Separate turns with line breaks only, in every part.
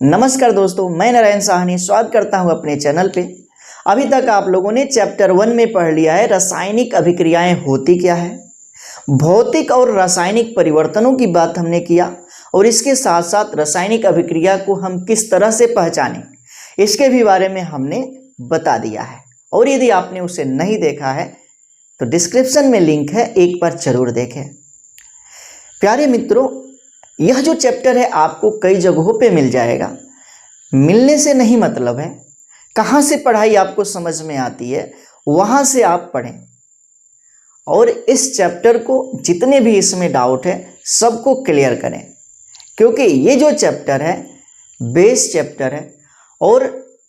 नमस्कार दोस्तों, मैं नारायण साहनी स्वागत करता हूं अपने चैनल पे। अभी तक आप लोगों ने चैप्टर 1 में पढ़ लिया है रासायनिक अभिक्रियाएं होती क्या है। भौतिक और रासायनिक परिवर्तनों की बात हमने किया और इसके साथ साथ रासायनिक अभिक्रिया को हम किस तरह से पहचानें इसके भी बारे में हमने बता दिया है। और यदि आपने उसे नहीं देखा है तो डिस्क्रिप्शन में लिंक है, एक बार जरूर देखें। प्यारे मित्रों, यह जो चैप्टर है आपको कई जगहों पे मिल जाएगा। मिलने से नहीं मतलब है, कहाँ से पढ़ाई आपको समझ में आती है वहाँ से आप पढ़ें और इस चैप्टर को जितने भी इसमें डाउट है सबको क्लियर करें, क्योंकि ये जो चैप्टर है बेस चैप्टर है और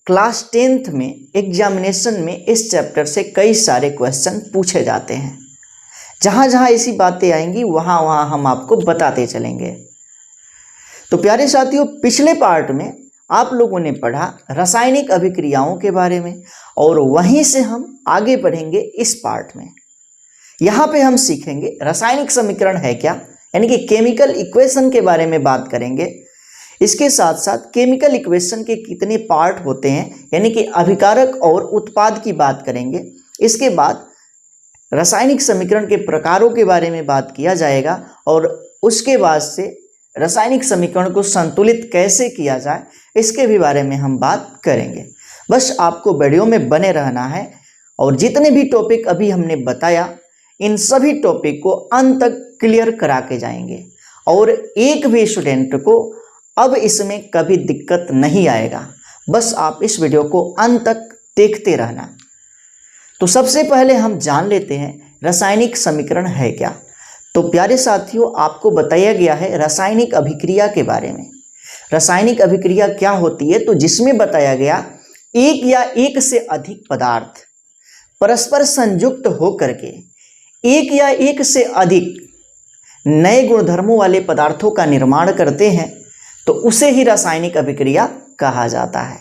क्लास 10th में एग्जामिनेशन में इस चैप्टर से कई सारे क्वेश्चन पूछे जाते हैं। जहाँ जहाँ ऐसी बातें आएंगी वहाँ वहाँ हम आपको बताते चलेंगे। तो प्यारे साथियों, पिछले पार्ट में आप लोगों ने पढ़ा रासायनिक अभिक्रियाओं के बारे में और वहीं से हम आगे बढ़ेंगे इस पार्ट में। यहाँ पे हम सीखेंगे रासायनिक समीकरण है क्या, यानी कि केमिकल इक्वेशन के बारे में बात करेंगे। इसके साथ साथ केमिकल इक्वेशन के कितने पार्ट होते हैं, यानी कि अभिकारक और उत्पाद की बात करेंगे। इसके बाद रासायनिक समीकरण के प्रकारों के बारे में बात किया जाएगा और उसके बाद से रासायनिक समीकरण को संतुलित कैसे किया जाए इसके भी बारे में हम बात करेंगे। बस आपको वीडियो में बने रहना है और जितने भी टॉपिक अभी हमने बताया इन सभी टॉपिक को अंत तक क्लियर करा के जाएंगे और एक भी स्टूडेंट को अब इसमें कभी दिक्कत नहीं आएगा। बस आप इस वीडियो को अंत तक देखते रहना। तो सबसे पहले हम जान लेते हैं रासायनिक समीकरण है क्या। तो प्यारे साथियों, आपको बताया गया है रासायनिक अभिक्रिया के बारे में। रासायनिक अभिक्रिया क्या होती है, तो जिसमें बताया गया एक या एक से अधिक पदार्थ परस्पर संयुक्त होकर के एक या एक से अधिक नए गुणधर्मों वाले पदार्थों का निर्माण करते हैं तो उसे ही रासायनिक अभिक्रिया कहा जाता है।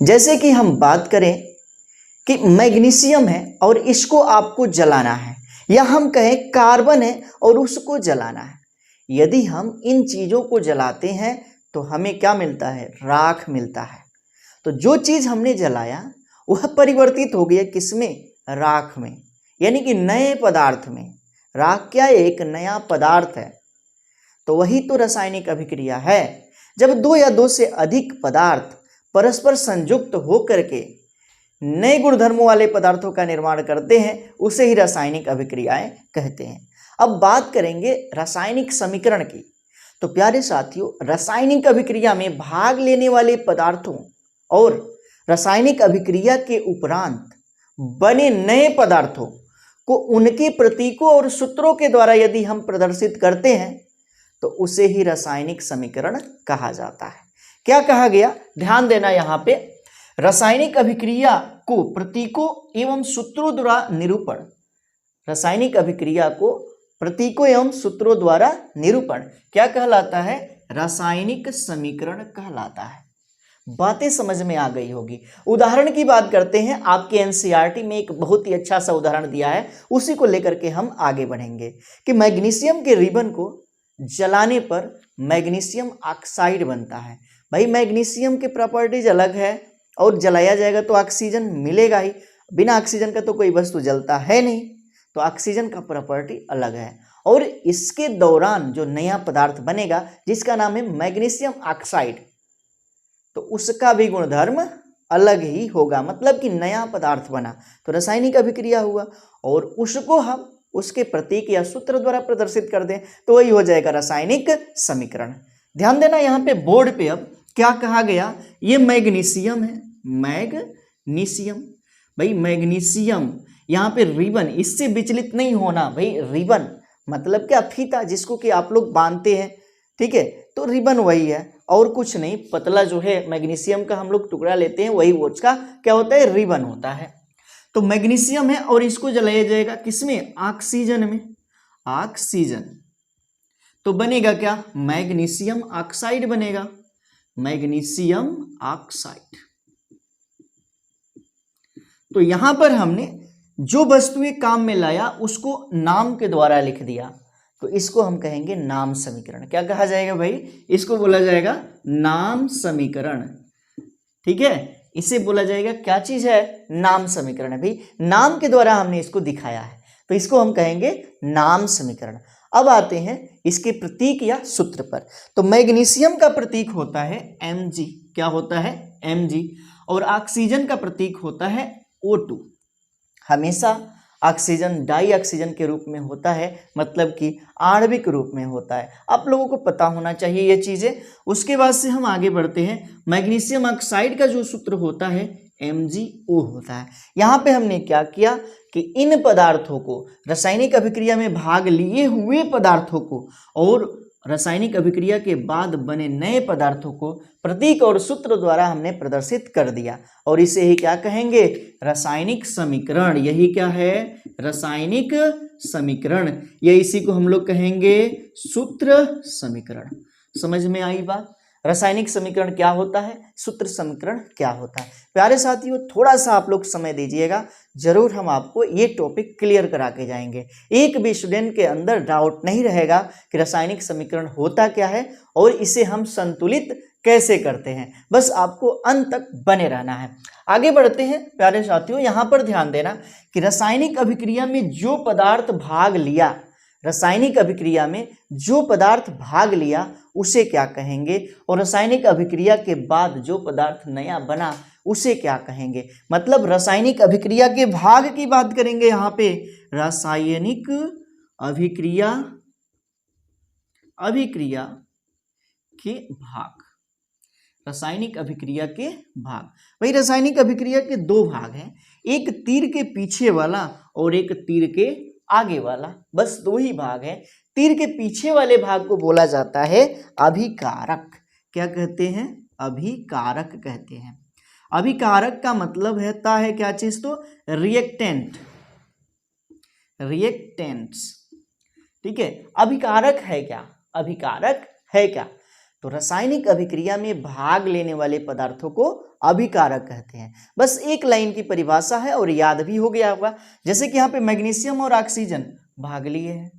जैसे कि हम बात करें कि मैग्नीशियम है और इसको आपको जलाना है, या हम कहें कार्बन है और उसको जलाना है। यदि हम इन चीज़ों को जलाते हैं तो हमें क्या मिलता है, राख मिलता है। तो जो चीज़ हमने जलाया वह परिवर्तित हो गया किसमें, राख में, यानी कि नए पदार्थ में। राख क्या है, एक नया पदार्थ है। तो वही तो रासायनिक अभिक्रिया है। जब दो या दो से अधिक पदार्थ परस्पर संयुक्त होकर के नए गुणधर्मों वाले पदार्थों का निर्माण करते हैं उसे ही रासायनिक अभिक्रियाएं कहते हैं। अब बात करेंगे रासायनिक समीकरण की। तो प्यारे साथियों, रासायनिक अभिक्रिया में भाग लेने वाले पदार्थों और रासायनिक अभिक्रिया के उपरांत बने नए पदार्थों को उनके प्रतीकों और सूत्रों के द्वारा यदि हम प्रदर्शित करते हैं तो उसे ही रासायनिक समीकरण कहा जाता है। क्या कहा गया, ध्यान देना यहाँ पे। रासायनिक अभिक्रिया को प्रतीकों एवं सूत्रों द्वारा निरूपण, रासायनिक अभिक्रिया को प्रतीकों एवं सूत्रों द्वारा निरूपण क्या कहलाता है, रासायनिक समीकरण कहलाता है। बातें समझ में आ गई होगी। उदाहरण की बात करते हैं। आपके एनसीईआरटी में एक बहुत ही अच्छा सा उदाहरण दिया है, उसी को लेकर के हम आगे बढ़ेंगे कि मैग्नीशियम के रिबन को जलाने पर मैग्नीशियम ऑक्साइड बनता है। भाई, मैग्नीशियम की प्रॉपर्टीज अलग है और जलाया जाएगा तो ऑक्सीजन मिलेगा ही। बिना ऑक्सीजन का तो कोई वस्तु जलता है नहीं, तो ऑक्सीजन का प्रॉपर्टी अलग है। और इसके दौरान जो नया पदार्थ बनेगा जिसका नाम है मैग्नीशियम ऑक्साइड, तो उसका भी गुणधर्म अलग ही होगा। मतलब कि नया पदार्थ बना तो रासायनिक अभिक्रिया हुआ और उसको हम उसके प्रतीक या सूत्र द्वारा प्रदर्शित कर दें तो वही हो जाएगा रासायनिक समीकरण। ध्यान देना यहाँ पे बोर्ड पे अब क्या कहा गया, ये मैग्नीशियम है, मैग्नीशियम। भाई मैग्नीशियम यहाँ पे रिबन, इससे विचलित नहीं होना। भाई रिबन मतलब क्या, फीता जिसको कि आप लोग बांधते हैं, ठीक है, तो रिबन वही है और कुछ नहीं। पतला जो है मैग्नीशियम का हम लोग टुकड़ा लेते हैं वही उसका क्या होता है, रिबन होता है। तो मैग्नीशियम है और इसको जलाया जाएगा किसमें, ऑक्सीजन में, ऑक्सीजन। तो बनेगा क्या, मैग्नीशियम ऑक्साइड बनेगा, मैग्नीशियम ऑक्साइड। तो यहां पर हमने जो वस्तुएं काम में लाया उसको नाम के द्वारा लिख दिया। तो इसको हम कहेंगे नाम समीकरण। क्या कहा जाएगा भाई? इसको बोला जाएगा नाम समीकरण। ठीक है, इसे बोला जाएगा क्या चीज है? नाम समीकरण है भाई, नाम के द्वारा हमने इसको दिखाया है, तो इसको हम कहेंगे नाम समीकरण। अब आते हैं इसके प्रतीक या सूत्र पर। तो मैग्नीशियम का प्रतीक होता है Mg। क्या होता है? Mg। और ऑक्सीजन का प्रतीक होता है O2। हमेशा ऑक्सीजन डाई ऑक्सीजन के रूप में होता है, मतलब कि आणविक रूप में होता है। आप लोगों को पता होना चाहिए ये चीजें। उसके बाद से हम आगे बढ़ते हैं। मैग्नीशियम ऑक्साइड का जो सूत्र होता है MgO होता है। यहाँ पे हमने क्या किया कि इन पदार्थों को, रासायनिक अभिक्रिया में भाग लिए हुए पदार्थों को और रासायनिक अभिक्रिया के बाद बने नए पदार्थों को प्रतीक और सूत्र द्वारा हमने प्रदर्शित कर दिया, और इसे ही क्या कहेंगे? रासायनिक समीकरण। यही क्या है? रासायनिक समीकरण। या इसी को हम लोग कहेंगे सूत्र समीकरण। समझ में आई बात? रासायनिक समीकरण क्या होता है, सूत्र समीकरण क्या होता है। प्यारे साथियों, थोड़ा सा आप लोग समय दीजिएगा, जरूर हम आपको ये टॉपिक क्लियर करा के जाएंगे। एक भी स्टूडेंट के अंदर डाउट नहीं रहेगा कि रासायनिक समीकरण होता क्या है और इसे हम संतुलित कैसे करते हैं। बस आपको अंत तक बने रहना है। आगे बढ़ते हैं प्यारे साथियों। यहाँ पर ध्यान देना कि रासायनिक अभिक्रिया में जो पदार्थ भाग लिया, रासायनिक अभिक्रिया में जो पदार्थ भाग लिया उसे क्या कहेंगे, और रासायनिक अभिक्रिया के बाद जो पदार्थ नया बना उसे क्या कहेंगे। मतलब रासायनिक अभिक्रिया के भाग की बात करेंगे यहाँ पे। रासायनिक अभिक्रिया के भाग, रासायनिक अभिक्रिया के भाग। भाई रासायनिक अभिक्रिया के दो भाग हैं, एक तीर के पीछे वाला और एक तीर के आगे वाला। बस दो ही भाग हैं। तीर के पीछे वाले भाग को बोला जाता है अभिकारक। क्या कहते हैं? अभिकारक कहते हैं। अभिकारक का मतलब रहता है क्या चीज? तो रिएक्टेंट, रिएक्टेंट्स। ठीक है, अभिकारक है क्या? अभिकारक है क्या? तो रासायनिक अभिक्रिया में भाग लेने वाले पदार्थों को अभिकारक कहते हैं। बस एक लाइन की परिभाषा है और याद भी हो गया होगा। जैसे कि यहाँ पे मैग्नीशियम और ऑक्सीजन भाग लिए हैं,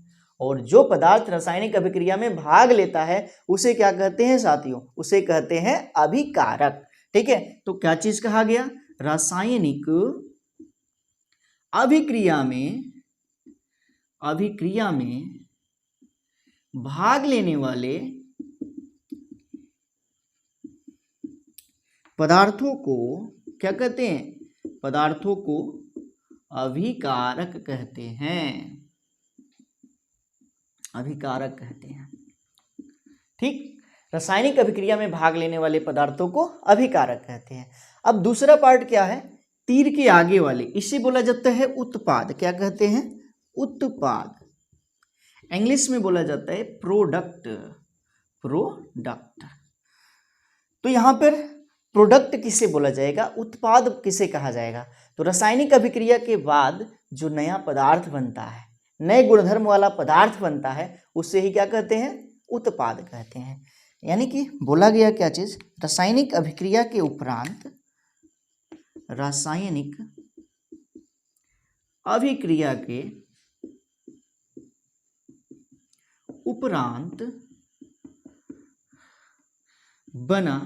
और जो पदार्थ रासायनिक अभिक्रिया में भाग लेता है उसे क्या कहते हैं साथियों? उसे कहते हैं अभिकारक। ठीक है, तो क्या चीज कहा गया? रासायनिक अभिक्रिया में भाग लेने वाले पदार्थों को क्या कहते हैं? पदार्थों को अभिकारक कहते हैं। अभिकारक कहते हैं। ठीक, रासायनिक अभिक्रिया में भाग लेने वाले पदार्थों को अभिकारक कहते हैं। अब दूसरा पार्ट क्या है? तीर के आगे वाले, इसे बोला जाता है उत्पाद। क्या कहते हैं? उत्पाद। इंग्लिश में बोला जाता है प्रोडक्ट। प्रोडक्ट। तो यहां पर प्रोडक्ट किसे बोला जाएगा, उत्पाद किसे कहा जाएगा? तो रासायनिक अभिक्रिया के बाद जो नया पदार्थ बनता है, नए गुणधर्म वाला पदार्थ बनता है, उससे ही क्या कहते हैं? उत्पाद कहते हैं। यानी कि बोला गया क्या चीज? रासायनिक अभिक्रिया के उपरांत, रासायनिक अभिक्रिया के उपरांत बना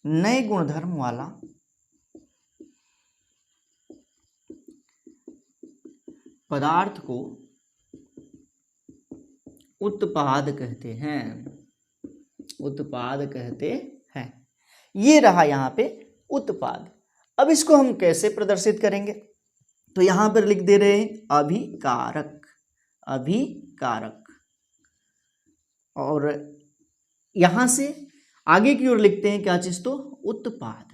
नए गुणधर्म वाला पदार्थ को उत्पाद कहते हैं। उत्पाद कहते हैं। ये रहा यहाँ पे उत्पाद। अब इसको हम कैसे प्रदर्शित करेंगे? तो यहां पर लिख दे रहे हैं अभिकारक। अभिकारक। और यहां से आगे की ओर लिखते हैं क्या चीज? तो उत्पाद।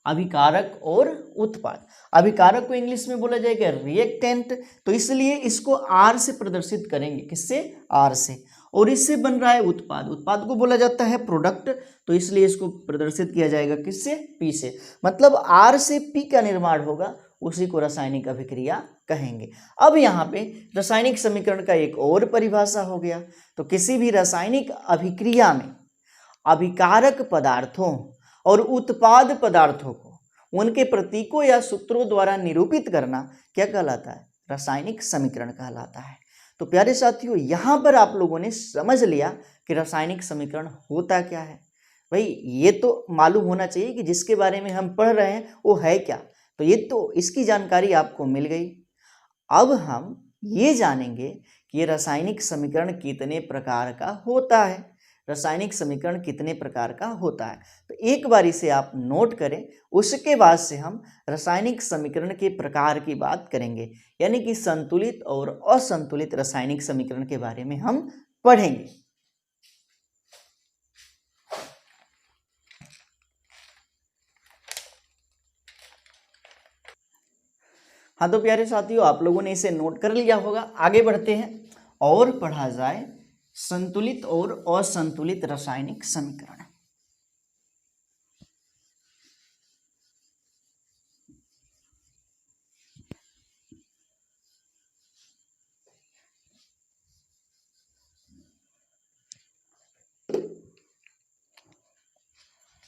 अभिकारक और उत्पाद। अभिकारक को इंग्लिश में बोला जाएगा रिएक्टेंट, तो इसलिए इसको आर से प्रदर्शित करेंगे। किससे? आर से। और इससे बन रहा है उत्पाद। उत्पाद को बोला जाता है प्रोडक्ट, तो इसलिए इसको प्रदर्शित किया जाएगा किससे? पी से। मतलब आर से पी का निर्माण होगा, उसी को रासायनिक अभिक्रिया कहेंगे। अब यहाँ पे रासायनिक समीकरण का एक और परिभाषा हो गया। तो किसी भी रासायनिक अभिक्रिया में अभिकारक पदार्थों और उत्पाद पदार्थों को उनके प्रतीकों या सूत्रों द्वारा निरूपित करना क्या कहलाता है? रासायनिक समीकरण कहलाता है। तो प्यारे साथियों, यहाँ पर आप लोगों ने समझ लिया कि रासायनिक समीकरण होता क्या है। भाई ये तो मालूम होना चाहिए कि जिसके बारे में हम पढ़ रहे हैं वो है क्या, तो ये तो इसकी जानकारी आपको मिल गई। अब हम ये जानेंगे कि ये रासायनिक समीकरण कितने प्रकार का होता है। रासायनिक समीकरण कितने प्रकार का होता है, तो एक बार इसे आप नोट करें, उसके बाद से हम रासायनिक समीकरण के प्रकार की बात करेंगे, यानी कि संतुलित और असंतुलित रासायनिक समीकरण के बारे में हम पढ़ेंगे। हाँ तो प्यारे साथियों, आप लोगों ने इसे नोट कर लिया होगा। आगे बढ़ते हैं और पढ़ा जाए संतुलित और असंतुलित रासायनिक समीकरण।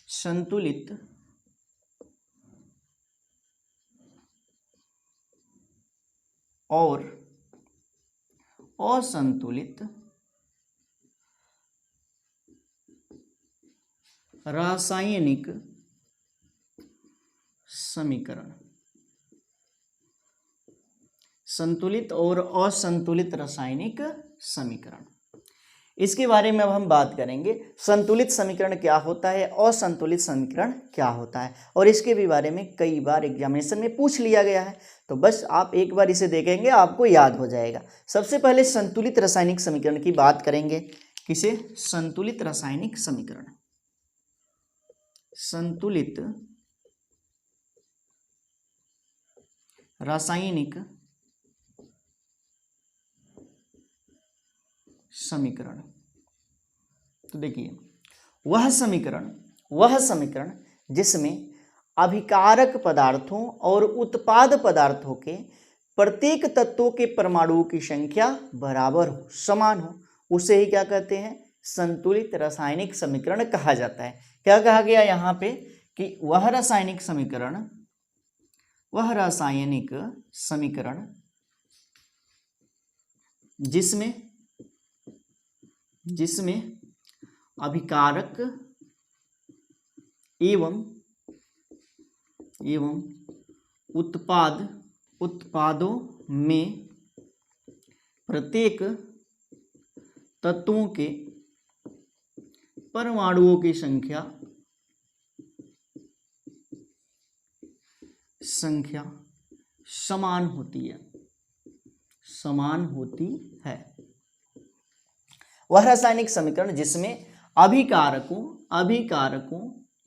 संतुलित और असंतुलित रासायनिक समीकरण। संतुलित और असंतुलित रासायनिक समीकरण, इसके बारे में अब हम बात करेंगे। संतुलित समीकरण क्या होता है, असंतुलित समीकरण क्या होता है, और इसके भी बारे में कई बार एग्जामिनेशन में पूछ लिया गया है, तो बस आप एक बार इसे देखेंगे आपको याद हो जाएगा। सबसे पहले संतुलित रासायनिक समीकरण की बात करेंगे। किसे? संतुलित रासायनिक समीकरण। संतुलित रासायनिक समीकरण, तो देखिए वह समीकरण जिसमें अभिकारक पदार्थों और उत्पाद पदार्थों के प्रत्येक तत्वों के परमाणुओं की संख्या बराबर हो, समान हो, उसे ही क्या कहते हैं? संतुलित रासायनिक समीकरण कहा जाता है। क्या कहा गया यहाँ पे कि वह रासायनिक समीकरण जिसमें अभिकारक एवं उत्पादों में प्रत्येक तत्वों के परमाणुओं की संख्या समान होती है। वह रासायनिक समीकरण जिसमें अभिकारकों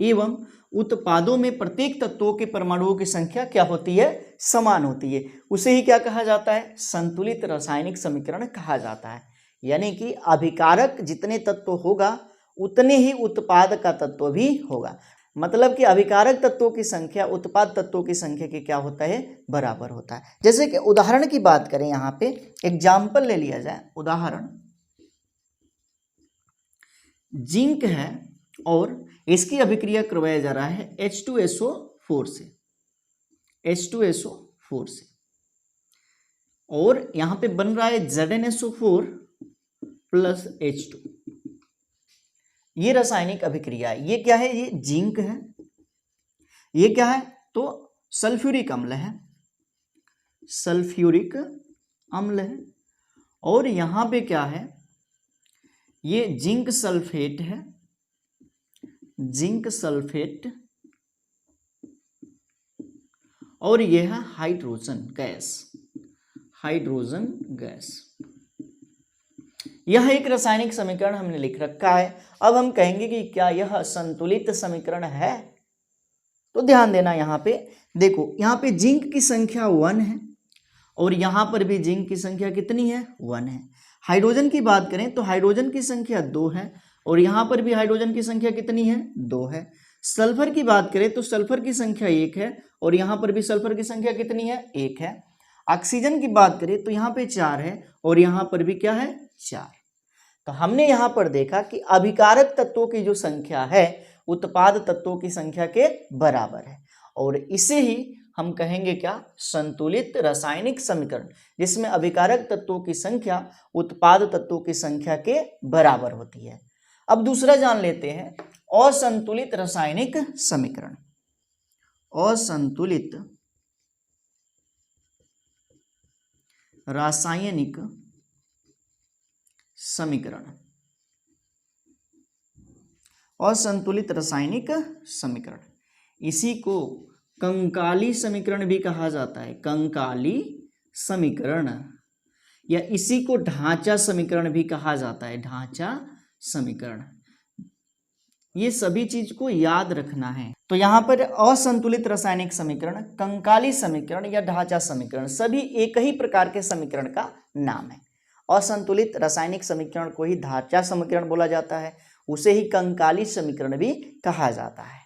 एवं उत्पादों में प्रत्येक तत्वों के परमाणुओं की संख्या क्या होती है? समान होती है, उसे ही क्या कहा जाता है? संतुलित रासायनिक समीकरण कहा जाता है। यानी कि अभिकारक जितने तत्व होगा उतने ही उत्पाद का तत्व भी होगा, मतलब कि अभिकारक तत्वों की संख्या उत्पाद तत्वों की संख्या के क्या होता है? बराबर होता है। जैसे कि उदाहरण की बात करें, यहाँ पे एग्जाम्पल ले लिया जाए। उदाहरण, जिंक है और इसकी अभिक्रिया करवाया जा रहा है H2SO4 से, और यहां पे बन रहा है ZnSO4 प्लस H2। ये रासायनिक अभिक्रिया है। ये क्या है? ये जिंक है। ये क्या है? तो सल्फ्यूरिक अम्ल है। और यहां पे क्या है? ये जिंक सल्फेट है, और यह है हाइड्रोजन गैस। यह एक रासायनिक समीकरण हमने लिख रखा है। अब हम कहेंगे कि क्या यह संतुलित समीकरण है? तो ध्यान देना, यहाँ पे देखो, यहाँ पे जिंक की संख्या 1 है और यहाँ पर भी जिंक की संख्या कितनी है? 1 है। हाइड्रोजन की बात करें तो हाइड्रोजन की संख्या 2 है और यहाँ पर भी हाइड्रोजन की संख्या कितनी है? 2 है। सल्फर की बात करें तो सल्फर की संख्या 1 है और यहाँ पर भी सल्फर की संख्या कितनी है? 1 है। ऑक्सीजन की बात करें तो यहाँ पे 4 है और यहाँ पर भी क्या है? 4। तो हमने यहाँ पर देखा कि अभिकारक तत्वों की जो संख्या है उत्पाद तत्वों की संख्या के बराबर है, और इसे ही हम कहेंगे क्या, संतुलित रासायनिक समीकरण, जिसमें अभिकारक तत्वों की संख्या उत्पाद तत्वों की संख्या के बराबर होती है। अब दूसरा जान लेते हैं असंतुलित रासायनिक समीकरण। असंतुलित रासायनिक समीकरण। असंतुलित रासायनिक समीकरण, इसी को कंकाली समीकरण भी कहा जाता है, कंकाली समीकरण, या इसी को ढांचा समीकरण भी कहा जाता है, ढांचा समीकरण। ये सभी चीज को याद रखना है। तो यहाँ पर असंतुलित रासायनिक समीकरण, कंकाली समीकरण या ढांचा समीकरण सभी एक ही प्रकार के समीकरण का नाम है। असंतुलित रासायनिक समीकरण को ही ढांचा समीकरण बोला जाता है, उसे ही कंकाली समीकरण भी कहा जाता है।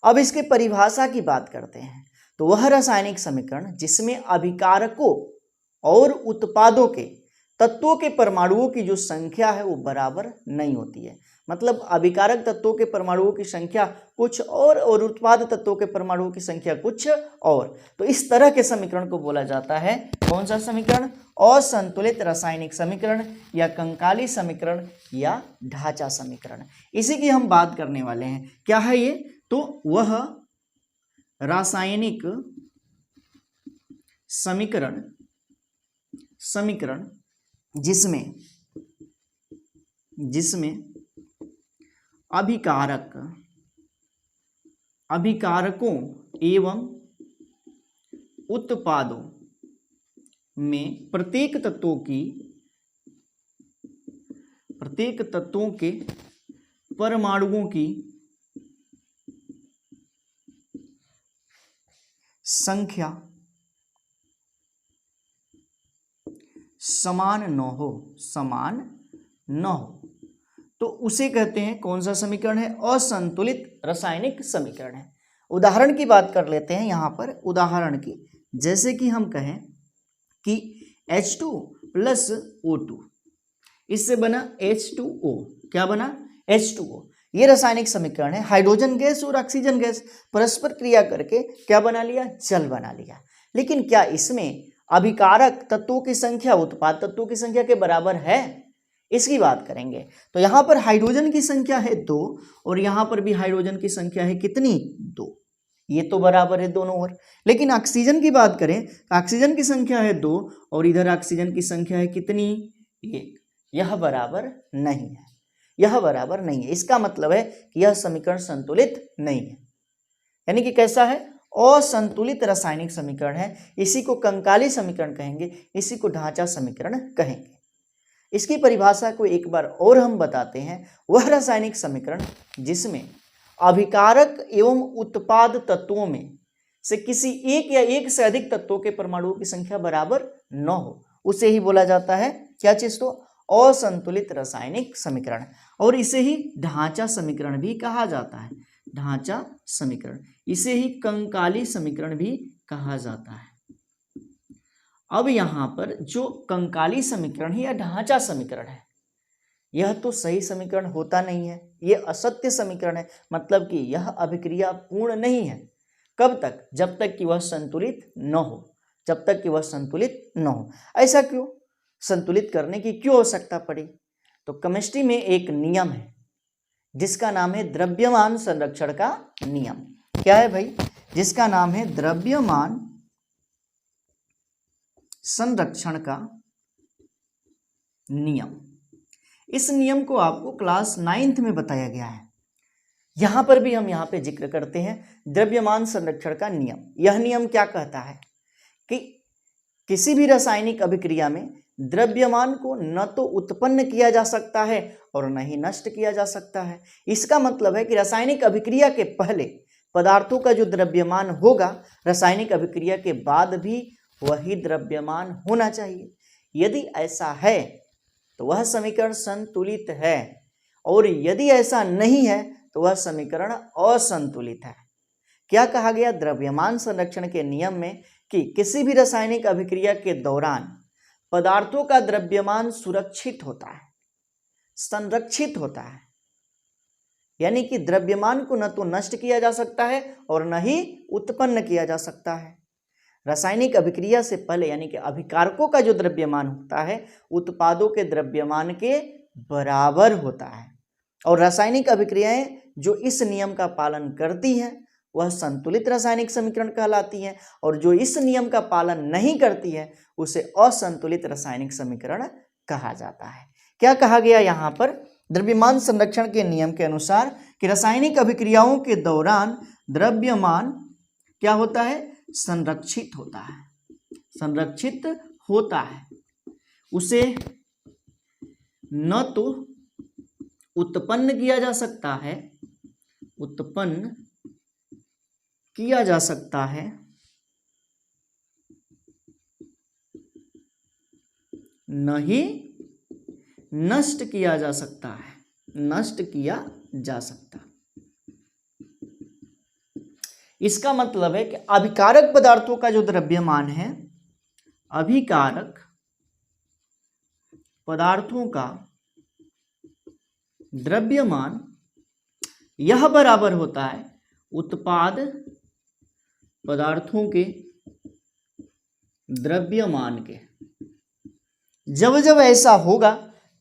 अब इसके परिभाषा की बात करते हैं। तो वह रासायनिक समीकरण जिसमें अभिकारकों और उत्पादों के तत्वों के परमाणुओं की जो संख्या है वो बराबर नहीं होती है। मतलब अभिकारक तत्वों के परमाणुओं की संख्या कुछ और उत्पाद तत्वों के परमाणुओं की संख्या कुछ और। तो इस तरह के समीकरण को बोला जाता है कौन सा समीकरण, असंतुलित रासायनिक समीकरण या कंकाली समीकरण या ढांचा समीकरण। इसी की हम बात करने वाले हैं। क्या है ये, तो वह रासायनिक समीकरण जिसमें अभिकारकों एवं उत्पादों में प्रत्येक तत्वों के परमाणुओं की संख्या समान न हो तो उसे कहते हैं कौन सा समीकरण है, असंतुलित रासायनिक समीकरण है। उदाहरण की बात कर लेते हैं यहाँ पर, उदाहरण की, जैसे कि हम कहें कि H2 + O2, इससे बना H2O। क्या बना, H2O। ये रासायनिक समीकरण है। हाइड्रोजन गैस और ऑक्सीजन गैस परस्पर क्रिया करके क्या बना लिया, जल बना लिया। लेकिन क्या इसमें अभिकारक तत्वों की संख्या उत्पाद तत्वों की संख्या के बराबर है, इसकी बात करेंगे। तो यहाँ पर हाइड्रोजन की संख्या है 2 और यहाँ पर भी हाइड्रोजन की संख्या है कितनी, 2। ये तो बराबर है दोनों ओर। लेकिन ऑक्सीजन की बात करें तो ऑक्सीजन की संख्या है 2 और इधर ऑक्सीजन की संख्या है कितनी, 1। यह बराबर नहीं है, यह बराबर नहीं है। इसका मतलब है कि यह समीकरण संतुलित नहीं है। यानी कि कैसा है, असंतुलित रासायनिक समीकरण है। इसी को कंकाली समीकरण कहेंगे, इसी को ढांचा समीकरण कहेंगे। इसकी परिभाषा को एक बार और हम बताते हैं। वह रासायनिक समीकरण जिसमें अभिकारक एवं उत्पाद तत्वों में से किसी एक या एक से अधिक तत्वों के परमाणुओं की संख्या बराबर न हो, उसे ही बोला जाता है क्या चीज, तो असंतुलित रासायनिक समीकरण। और इसे ही ढांचा समीकरण भी कहा जाता है, ढांचा समीकरण। इसे ही कंकाली समीकरण भी कहा जाता है। अब यहाँ पर जो कंकाली समीकरण है या ढांचा समीकरण है, यह तो सही समीकरण होता नहीं है, यह असत्य समीकरण है। मतलब कि यह अभिक्रिया पूर्ण नहीं है। कब तक, जब तक कि वह संतुलित न हो, जब तक कि वह संतुलित न हो। ऐसा क्यों, संतुलित करने की क्यों आवश्यकता पड़ी, तो केमिस्ट्री में एक नियम है जिसका नाम है द्रव्यमान संरक्षण का नियम। क्या है भाई, जिसका नाम है द्रव्यमान संरक्षण का नियम। इस नियम को आपको क्लास 9th में बताया गया है। यहां पर भी हम यहाँ पे जिक्र करते हैं द्रव्यमान संरक्षण का नियम। यह नियम क्या कहता है कि किसी भी रासायनिक अभिक्रिया में द्रव्यमान को न तो उत्पन्न किया जा सकता है और न ही नष्ट किया जा सकता है। इसका मतलब है कि रासायनिक अभिक्रिया के पहले पदार्थों का जो द्रव्यमान होगा, रासायनिक अभिक्रिया के बाद भी वही द्रव्यमान होना चाहिए। यदि ऐसा है तो वह समीकरण संतुलित है, और यदि ऐसा नहीं है तो वह समीकरण असंतुलित है। क्या कहा गया द्रव्यमान संरक्षण के नियम में कि किसी भी रासायनिक अभिक्रिया के दौरान पदार्थों का द्रव्यमान सुरक्षित होता है, संरक्षित होता है। यानी कि द्रव्यमान को न तो नष्ट किया जा सकता है और न ही उत्पन्न किया जा सकता है। रासायनिक अभिक्रिया से पहले यानी कि अभिकारकों का जो द्रव्यमान होता है उत्पादों के द्रव्यमान के बराबर होता है। और रासायनिक अभिक्रियाएं जो इस नियम का पालन करती हैं वह संतुलित रासायनिक समीकरण कहलाती है, और जो इस नियम का पालन नहीं करती है उसे असंतुलित रासायनिक समीकरण कहा जाता है। क्या कहा गया यहाँ पर? द्रव्यमान संरक्षण के नियम के अनुसार कि रासायनिक अभिक्रियाओं के दौरान द्रव्यमान क्या होता है? संरक्षित होता है, संरक्षित होता है। उसे न तो उत्पन्न किया जा सकता है, उत्पन्न किया जा सकता है, न ही नष्ट किया जा सकता है, नष्ट किया जा सकता। इसका मतलब है कि अभिकारक पदार्थों का जो द्रव्यमान है, अभिकारक पदार्थों का द्रव्यमान यह बराबर होता है उत्पाद पदार्थों के द्रव्यमान के। जब जब ऐसा होगा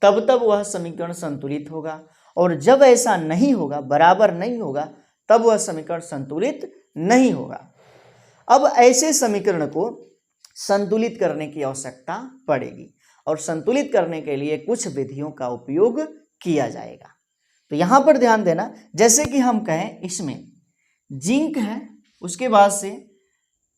तब तब वह समीकरण संतुलित होगा, और जब ऐसा नहीं होगा, बराबर नहीं होगा, तब वह समीकरण संतुलित नहीं होगा। अब ऐसे समीकरण को संतुलित करने की आवश्यकता पड़ेगी, और संतुलित करने के लिए कुछ विधियों का उपयोग किया जाएगा। तो यहां पर ध्यान देना, जैसे कि हम कहें इसमें जिंक है, उसके बाद से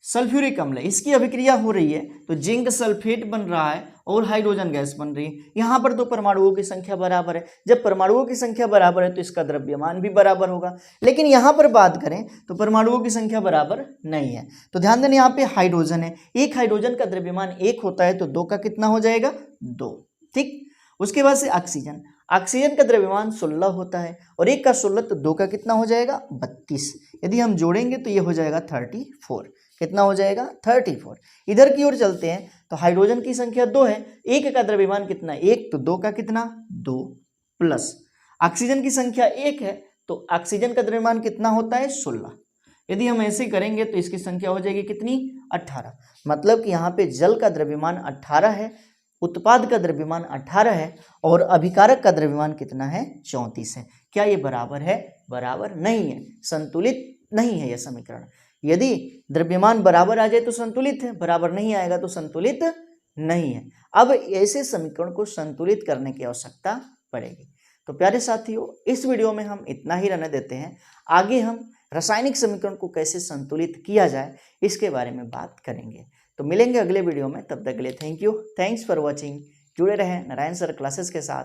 सल्फ्यूरिक अम्ल है, इसकी अभिक्रिया हो रही है तो जिंक सल्फेट बन रहा है और हाइड्रोजन गैस बन रही है। यहाँ पर तो परमाणुओं की संख्या बराबर है, जब परमाणुओं की संख्या बराबर है तो इसका द्रव्यमान भी बराबर होगा। लेकिन यहाँ पर बात करें तो परमाणुओं की संख्या बराबर नहीं है। तो ध्यान देना, यहाँ पे हाइड्रोजन है, एक हाइड्रोजन का द्रव्यमान 1 होता है तो 2 का कितना हो जाएगा? 2। ठीक। उसके बाद से ऑक्सीजन, ऑक्सीजन का द्रव्यमान 16 होता है, और 1 का 16 तो 2 का कितना हो जाएगा? 32। यदि हम जोड़ेंगे तो ये हो जाएगा 34। कितना हो जाएगा? 34। इधर की ओर चलते हैं तो हाइड्रोजन की संख्या 2 है, 1 का द्रव्यमान कितना? 1, तो 2 का कितना? 2 प्लस ऑक्सीजन की संख्या 1 है तो ऑक्सीजन का द्रव्यमान कितना होता है? 16। यदि हम ऐसे करेंगे तो इसकी संख्या हो जाएगी कितनी? 18। मतलब कि यहाँ पे जल का द्रव्यमान 18 है, उत्पाद का द्रव्यमान 18 है, और अभिकारक का द्रव्यमान कितना है? 34 है। क्या ये बराबर है? बराबर नहीं है, संतुलित नहीं है यह समीकरण। यदि द्रव्यमान बराबर आ जाए तो संतुलित है, बराबर नहीं आएगा तो संतुलित नहीं है। अब ऐसे समीकरण को संतुलित करने की आवश्यकता पड़ेगी। तो प्यारे साथियों, इस वीडियो में हम इतना ही रहने देते हैं। आगे हम रासायनिक समीकरण को कैसे संतुलित किया जाए इसके बारे में बात करेंगे। तो मिलेंगे अगले वीडियो में, तब तक के लिए thank you, thanks for watching. जुड़े रहें नारायण सर क्लासेस के साथ।